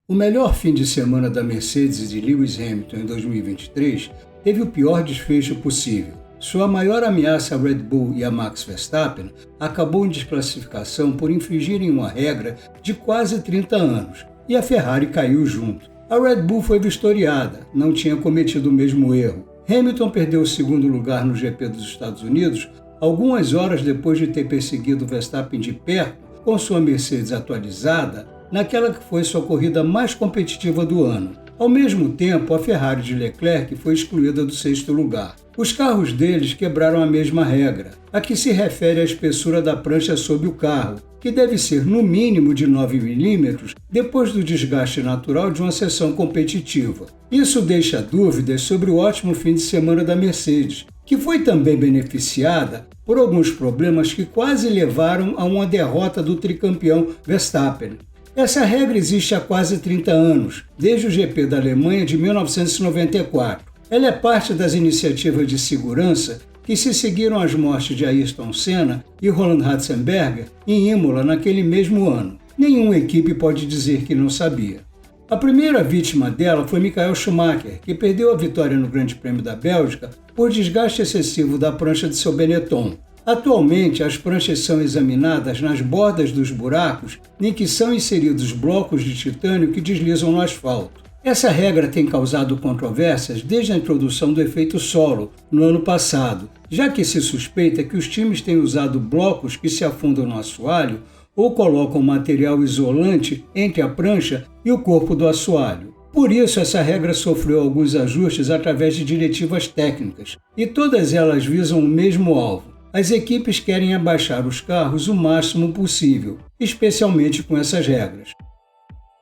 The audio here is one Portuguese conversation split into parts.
O melhor fim de semana da Mercedes e de Lewis Hamilton em 2023 teve o pior desfecho possível. Sua maior ameaça a Red Bull e a Max Verstappen acabou em desclassificação por infringirem uma regra de quase 30 anos, e a Ferrari caiu junto. A Red Bull foi vistoriada, não tinha cometido o mesmo erro. Hamilton perdeu o segundo lugar no GP dos Estados Unidos algumas horas depois de ter perseguido Verstappen de perto com sua Mercedes atualizada naquela que foi sua corrida mais competitiva do ano. Ao mesmo tempo, a Ferrari de Leclerc foi excluída do sexto lugar. Os carros deles quebraram a mesma regra, a que se refere à espessura da prancha sob o carro, que deve ser no mínimo de 9 milímetros depois do desgaste natural de uma sessão competitiva. Isso deixa dúvidas sobre o ótimo fim de semana da Mercedes, que foi também beneficiada por alguns problemas que quase levaram a uma derrota do tricampeão Verstappen. Essa regra existe há quase 30 anos, desde o GP da Alemanha de 1994. Ela é parte das iniciativas de segurança que se seguiram às mortes de Ayrton Senna e Roland Ratzenberger em Imola naquele mesmo ano. Nenhuma equipe pode dizer que não sabia. A primeira vítima dela foi Michael Schumacher, que perdeu a vitória no Grande Prêmio da Bélgica por desgaste excessivo da prancha de seu Benetton. Atualmente, as pranchas são examinadas nas bordas dos buracos em que são inseridos blocos de titânio que deslizam no asfalto. Essa regra tem causado controvérsias desde a introdução do efeito solo, no ano passado, já que se suspeita que os times têm usado blocos que se afundam no assoalho ou colocam material isolante entre a prancha e o corpo do assoalho. Por isso, essa regra sofreu alguns ajustes através de diretivas técnicas, e todas elas visam o mesmo alvo. As equipes querem abaixar os carros o máximo possível, especialmente com essas regras.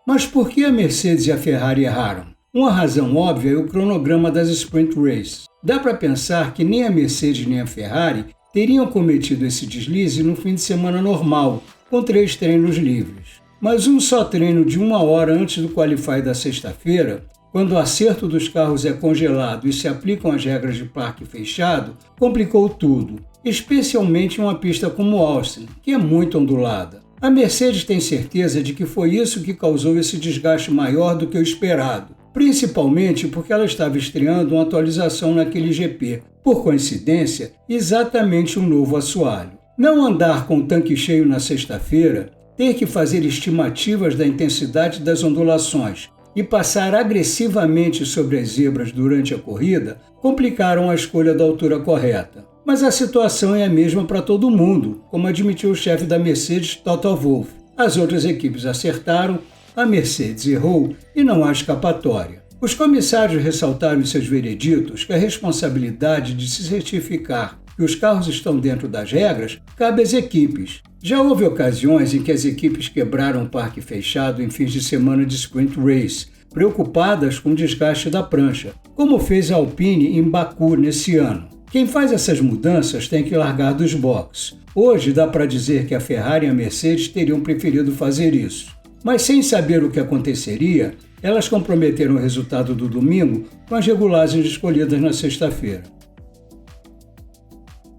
Mas por que a Mercedes e a Ferrari erraram? Uma razão óbvia é o cronograma das Sprint Races. Dá para pensar que nem a Mercedes nem a Ferrari teriam cometido esse deslize no fim de semana normal, com 3 treinos livres. Mas um só treino de 1 hora antes do qualify da sexta-feira, quando o acerto dos carros é congelado e se aplicam as regras de parque fechado, complicou tudo, especialmente em uma pista como Austin, que é muito ondulada. A Mercedes tem certeza de que foi isso que causou esse desgaste maior do que o esperado, principalmente porque ela estava estreando uma atualização naquele GP, por coincidência, exatamente um novo assoalho. Não andar com o tanque cheio na sexta-feira, ter que fazer estimativas da intensidade das ondulações e passar agressivamente sobre as zebras durante a corrida complicaram a escolha da altura correta. Mas a situação é a mesma para todo mundo, como admitiu o chefe da Mercedes, Toto Wolff. As outras equipes acertaram, a Mercedes errou e não há escapatória. Os comissários ressaltaram em seus vereditos que a responsabilidade de se certificar que os carros estão dentro das regras cabe às equipes. Já houve ocasiões em que as equipes quebraram o parque fechado em fins de semana de sprint race, preocupadas com o desgaste da prancha, como fez a Alpine em Baku nesse ano. Quem faz essas mudanças tem que largar dos boxes. Hoje dá para dizer que a Ferrari e a Mercedes teriam preferido fazer isso. Mas sem saber o que aconteceria, elas comprometeram o resultado do domingo com as regulagens escolhidas na sexta-feira.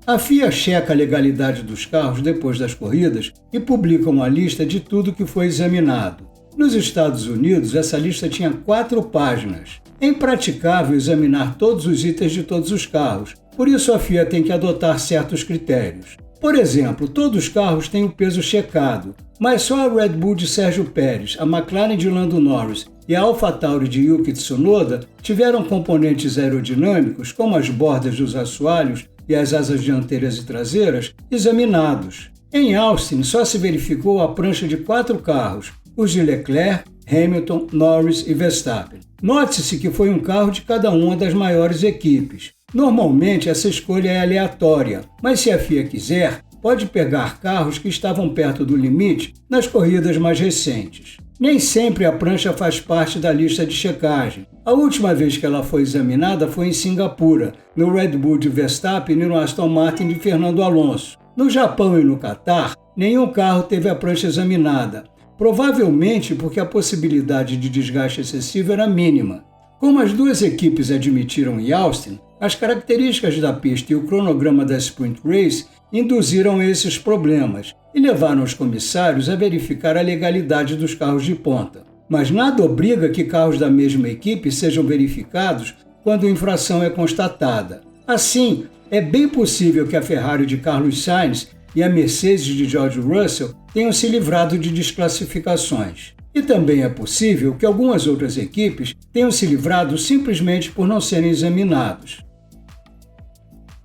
A FIA checa a legalidade dos carros depois das corridas e publica uma lista de tudo que foi examinado. Nos Estados Unidos, essa lista tinha 4 páginas. É impraticável examinar todos os itens de todos os carros, por isso a FIA tem que adotar certos critérios. Por exemplo, todos os carros têm o peso checado, mas só a Red Bull de Sérgio Pérez, a McLaren de Lando Norris e a AlphaTauri de Yuki Tsunoda tiveram componentes aerodinâmicos, como as bordas dos assoalhos e as asas dianteiras e traseiras, examinados. Em Austin, só se verificou a prancha de 4 carros, os de Leclerc, Hamilton, Norris e Verstappen. Note-se que foi um carro de cada uma das maiores equipes. Normalmente essa escolha é aleatória, mas se a FIA quiser, pode pegar carros que estavam perto do limite nas corridas mais recentes. Nem sempre a prancha faz parte da lista de checagem. A última vez que ela foi examinada foi em Singapura, no Red Bull de Verstappen e no Aston Martin de Fernando Alonso. No Japão e no Catar, nenhum carro teve a prancha examinada, provavelmente porque a possibilidade de desgaste excessivo era mínima. Como as duas equipes admitiram em Austin, as características da pista e o cronograma da Sprint Race induziram esses problemas e levaram os comissários a verificar a legalidade dos carros de ponta. mas nada obriga que carros da mesma equipe sejam verificados quando a infração é constatada. Assim, é bem possível que a Ferrari de Carlos Sainz e a Mercedes de George Russell tenham se livrado de desclassificações. E também é possível que algumas outras equipes tenham se livrado simplesmente por não serem examinados.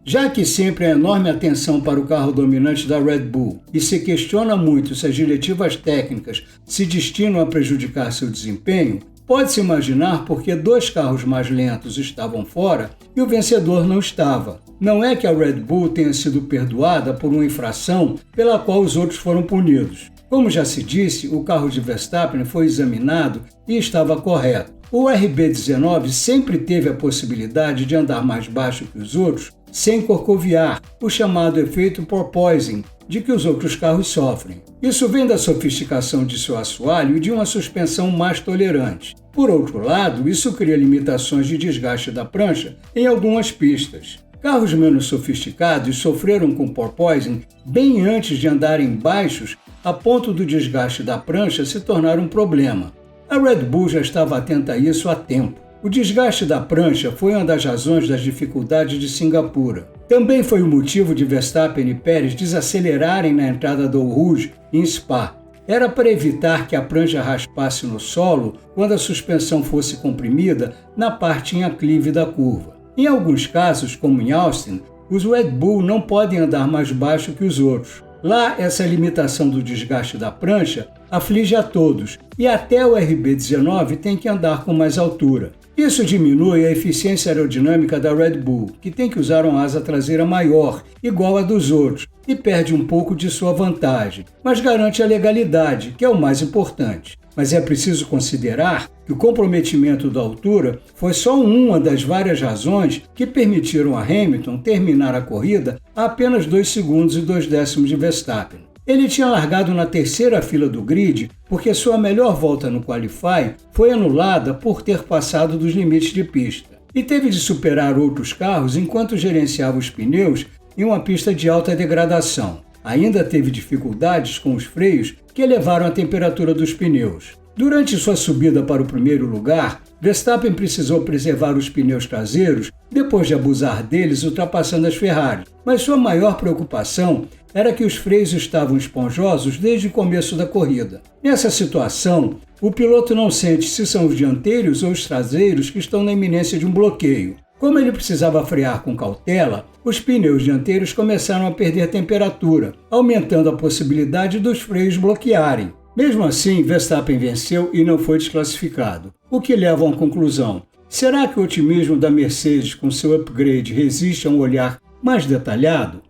Já que sempre há enorme atenção para o carro dominante da Red Bull e se questiona muito se as diretivas técnicas se destinam a prejudicar seu desempenho, pode-se imaginar por que 2 carros mais lentos estavam fora e o vencedor não estava. Não é que a Red Bull tenha sido perdoada por uma infração pela qual os outros foram punidos. Como já se disse, o carro de Verstappen foi examinado e estava correto. O RB19 sempre teve a possibilidade de andar mais baixo que os outros sem corcoviar, o chamado efeito porpoising, de que os outros carros sofrem. Isso vem da sofisticação de seu assoalho e de uma suspensão mais tolerante. Por outro lado, isso cria limitações de desgaste da prancha em algumas pistas. Carros menos sofisticados sofreram com porpoising bem antes de andarem baixos, a ponto do desgaste da prancha se tornar um problema. A Red Bull já estava atenta a isso há tempo. O desgaste da prancha foi uma das razões das dificuldades de Singapura. Também foi o motivo de Verstappen e Pérez desacelerarem na entrada do Eau Rouge em Spa. Era para evitar que a prancha raspasse no solo quando a suspensão fosse comprimida na parte em aclive da curva. Em alguns casos, como em Austin, os Red Bull não podem andar mais baixo que os outros. Lá, essa limitação do desgaste da prancha aflige a todos e até o RB19 tem que andar com mais altura. Isso diminui a eficiência aerodinâmica da Red Bull, que tem que usar uma asa traseira maior, igual a dos outros, e perde um pouco de sua vantagem, mas garante a legalidade, que é o mais importante. Mas é preciso considerar que o comprometimento da altura foi só uma das várias razões que permitiram a Hamilton terminar a corrida a apenas 2 segundos e 2 décimos de Verstappen. Ele tinha largado na terceira fila do grid porque sua melhor volta no Qualify foi anulada por ter passado dos limites de pista e teve de superar outros carros enquanto gerenciava os pneus em uma pista de alta degradação. Ainda teve dificuldades com os freios que elevaram a temperatura dos pneus. Durante sua subida para o primeiro lugar, Verstappen precisou preservar os pneus traseiros depois de abusar deles ultrapassando as Ferrari, mas sua maior preocupação era que os freios estavam esponjosos desde o começo da corrida. Nessa situação, o piloto não sente se são os dianteiros ou os traseiros que estão na iminência de um bloqueio. Como ele precisava frear com cautela, os pneus dianteiros começaram a perder temperatura, aumentando a possibilidade dos freios bloquearem. Mesmo assim, Verstappen venceu e não foi desclassificado, o que leva a uma conclusão. Será que o otimismo da Mercedes com seu upgrade resiste a um olhar mais detalhado?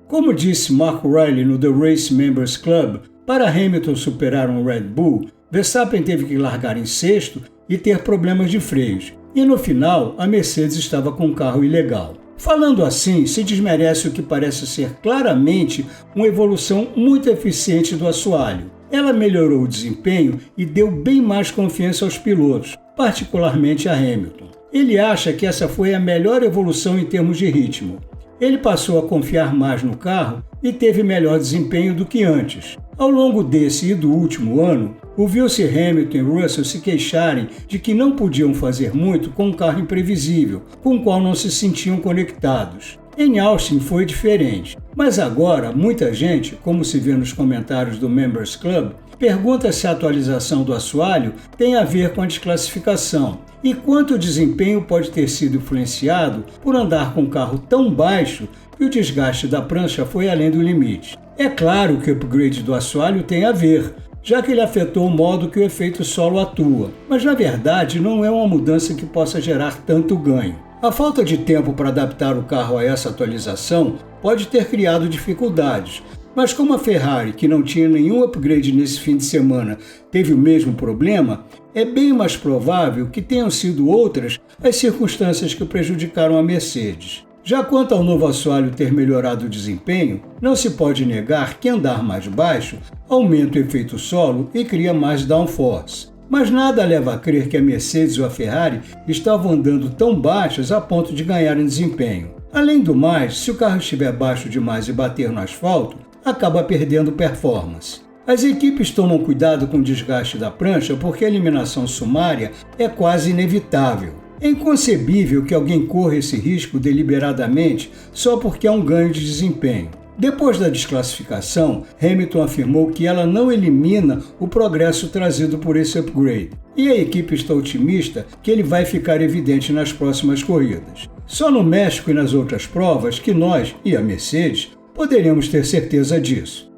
Como disse Mark Riley no The Race Members Club, para Hamilton superar um Red Bull, Verstappen teve que largar em sexto e ter problemas de freios. E no final, a Mercedes estava com um carro ilegal. Falando assim, se desmerece o que parece ser claramente uma evolução muito eficiente do assoalho. Ela melhorou o desempenho e deu bem mais confiança aos pilotos, particularmente a Hamilton. Ele acha que essa foi a melhor evolução em termos de ritmo. Ele passou a confiar mais no carro e teve melhor desempenho do que antes. Ao longo desse e do último ano, ouviu-se Hamilton e Russell se queixarem de que não podiam fazer muito com um carro imprevisível, com o qual não se sentiam conectados. Em Austin foi diferente, mas agora muita gente, como se vê nos comentários do Members Club, pergunta se a atualização do assoalho tem a ver com a desclassificação e quanto o desempenho pode ter sido influenciado por andar com um carro tão baixo que o desgaste da prancha foi além do limite. É claro que o upgrade do assoalho tem a ver, já que ele afetou o modo que o efeito solo atua, mas na verdade não é uma mudança que possa gerar tanto ganho. A falta de tempo para adaptar o carro a essa atualização pode ter criado dificuldades, mas como a Ferrari, que não tinha nenhum upgrade nesse fim de semana, teve o mesmo problema, é bem mais provável que tenham sido outras as circunstâncias que prejudicaram a Mercedes. Já quanto ao novo assoalho ter melhorado o desempenho, não se pode negar que andar mais baixo aumenta o efeito solo e cria mais downforce. Mas nada leva a crer que a Mercedes ou a Ferrari estavam andando tão baixas a ponto de ganharem desempenho. Além do mais, se o carro estiver baixo demais e bater no asfalto, acaba perdendo performance. As equipes tomam cuidado com o desgaste da prancha porque a eliminação sumária é quase inevitável. É inconcebível que alguém corra esse risco deliberadamente só porque há um ganho de desempenho. Depois da desclassificação, Hamilton afirmou que ela não elimina o progresso trazido por esse upgrade. E a equipe está otimista que ele vai ficar evidente nas próximas corridas. Só no México e nas outras provas que nós, e a Mercedes, poderemos ter certeza disso.